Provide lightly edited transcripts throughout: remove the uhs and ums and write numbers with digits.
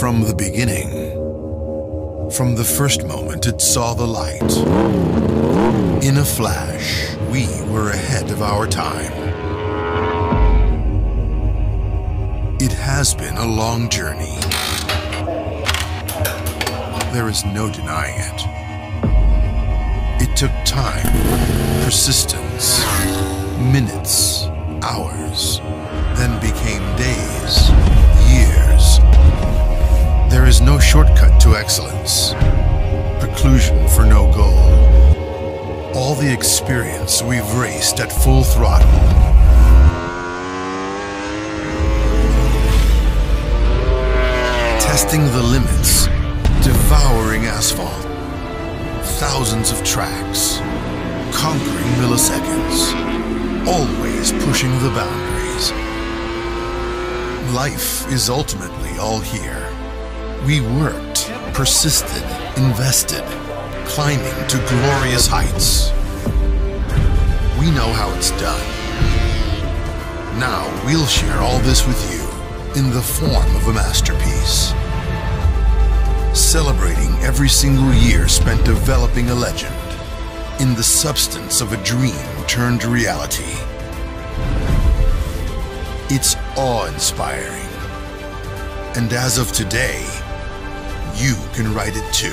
From the beginning, from the first moment it saw the light, in a flash, we were ahead of our time. It has been a long journey. There is no denying it. It took time, persistence, minutes, hours, then became days, years. There is no shortcut to excellence, preclusion for no goal. All the experience we've raced at full throttle. Testing the limits, devouring asphalt, thousands of tracks, conquering milliseconds, always pushing the boundaries. Life is ultimately all here. We worked, persisted, invested, climbing to glorious heights. We know how it's done. Now we'll share all this with you in the form of a masterpiece. Celebrating every single year spent developing a legend in the substance of a dream turned reality. It's awe-inspiring. And as of today, you can write it too.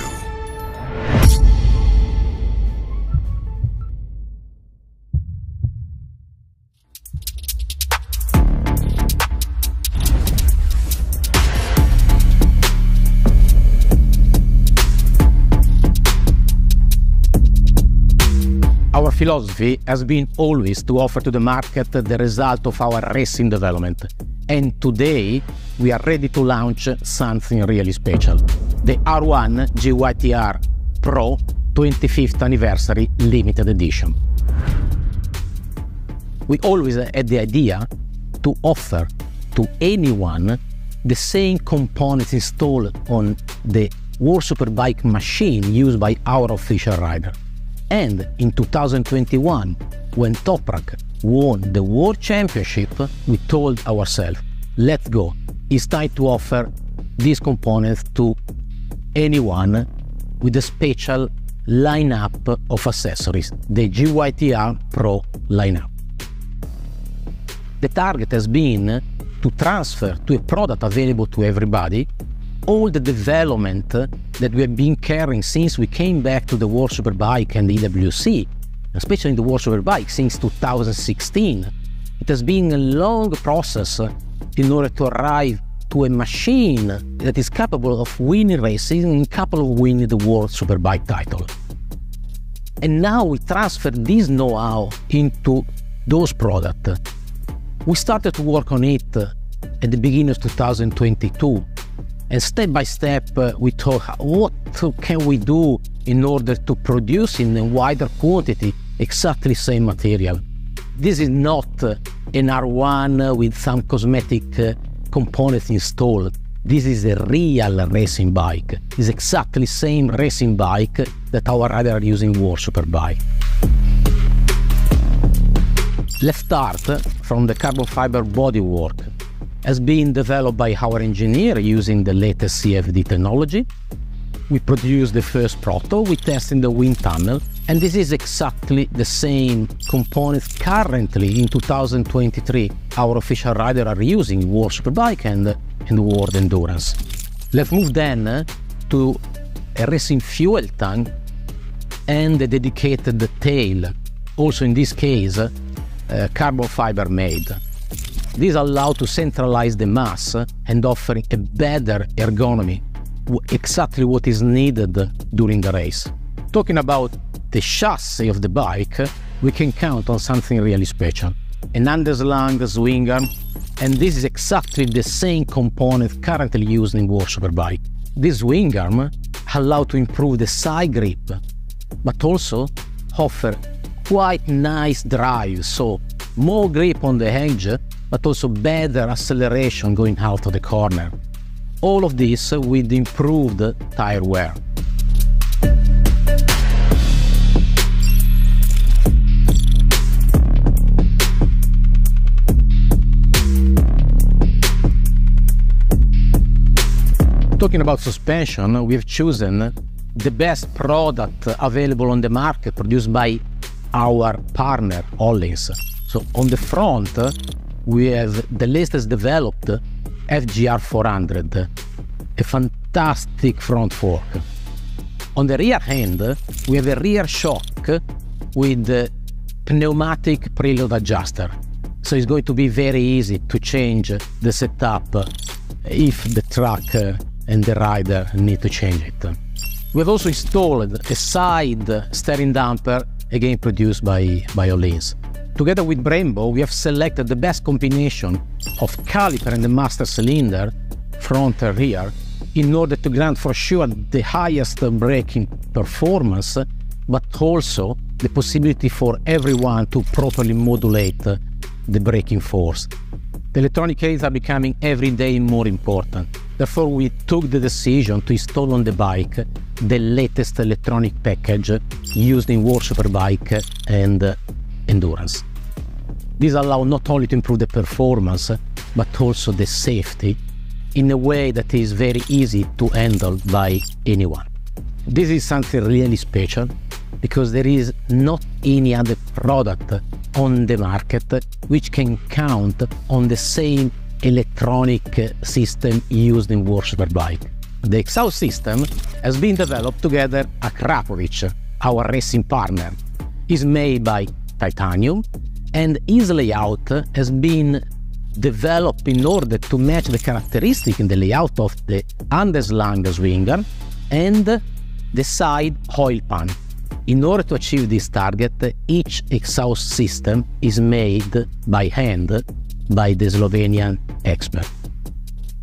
Our philosophy has been always to offer to the market the result of our racing development. And today, we are ready to launch something really special. The R1 GYTR Pro 25th Anniversary Limited Edition. We always had the idea to offer to anyone the same components installed on the World Superbike machine used by our official rider. And in 2021, when Toprak won the World Championship, we told ourselves, let's go, it's time to offer these components to anyone with a special lineup of accessories, the GYTR Pro lineup. The target has been to transfer to a product available to everybody all the development that we have been carrying since we came back to the World Superbike and the EWC, especially in the World Superbike since 2016. It has been a long process in order to arrive to a machine that is capable of winning races and capable of winning the World Superbike title. And now we transfer this know-how into those products. We started to work on it at the beginning of 2022. And step by step, we thought, what can we do in order to produce in a wider quantity exactly the same material? This is not an R1 with some cosmetic components installed. This is a real racing bike. It's exactly the same racing bike that our rider are using World Superbike. Let's start from the carbon fiber bodywork. Has been developed by our engineer using the latest CFD technology. We produced the first proto, we tested the wind tunnel, and this is exactly the same components currently in 2023 our official rider are using World Superbike and World Endurance. Let's move then to a racing fuel tank and a dedicated tail, also in this case carbon fiber made. This allows to centralize the mass and offering a better ergonomy, exactly what is needed during the race. Talking about the chassis of the bike, we can count on something really special. An underslung swing arm, and this is exactly the same component currently used in World Superbike. This swing arm allows to improve the side grip, but also offer quite nice drive, so more grip on the edge, but also better acceleration going out of the corner. All of this with improved tire wear. Talking about suspension, we've chosen the best product available on the market produced by our partner, Öhlins. So on the front, we have the latest developed FGR 400, a fantastic front fork. On the rear end, we have a rear shock with the pneumatic preload adjuster. So it's going to be very easy to change the setup if the truck and the rider need to change it. We've also installed a side steering damper, again produced by Öhlins. Together with Brembo, we have selected the best combination of caliper and the master cylinder, front and rear, in order to grant for sure the highest braking performance, but also the possibility for everyone to properly modulate the braking force. The electronic aids are becoming every day more important. Therefore, we took the decision to install on the bike the latest electronic package used in World Superbike and endurance. These allow not only to improve the performance, but also the safety in a way that is very easy to handle by anyone. This is something really special because there is not any other product on the market which can count on the same electronic system used in World Superbike. The exhaust system has been developed together at Krapovic, our racing partner. It's made by titanium, and its layout has been developed in order to match the characteristic in the layout of the underslung swinger and the side oil pan. In order to achieve this target, each exhaust system is made by hand by the Slovenian expert.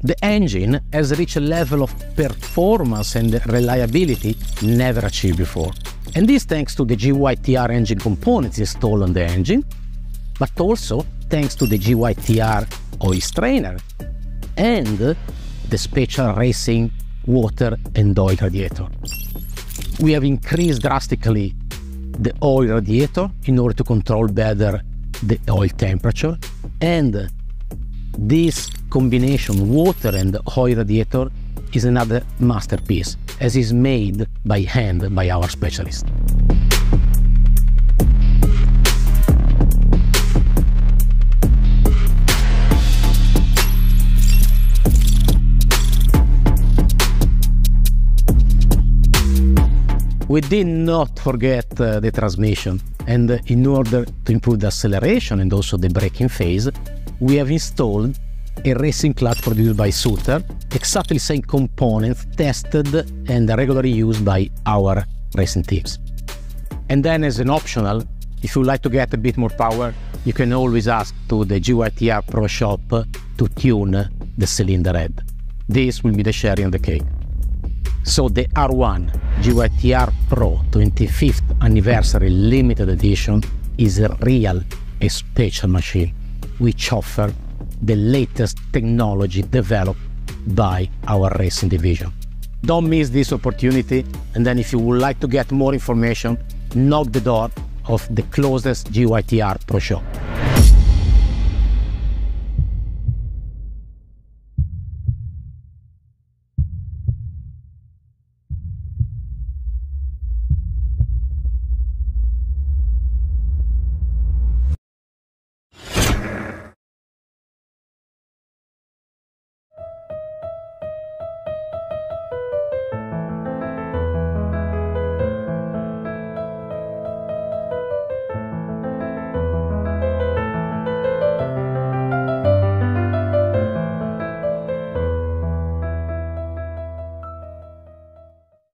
The engine has reached a level of performance and reliability never achieved before. And this thanks to the GYTR engine components installed on the engine, but also thanks to the GYTR oil strainer and the special racing water and oil radiator. We have increased drastically the oil radiator in order to control better the oil temperature, and this combination water and oil radiator is another masterpiece, as is made by hand by our specialist. We did not forget the transmission, and in order to improve the acceleration and also the braking phase, we have installed a racing clutch produced by Suter, exactly the same components tested and regularly used by our racing teams. And then as an optional, if you like to get a bit more power, you can always ask to the GYTR Pro Shop to tune the cylinder head. This will be the cherry on the cake. So the R1 GYTR Pro 25th Anniversary Limited Edition is a real special machine, which offers the latest technology developed by our racing division. Don't miss this opportunity, and then if you would like to get more information, knock the door of the closest GYTR Pro Shop.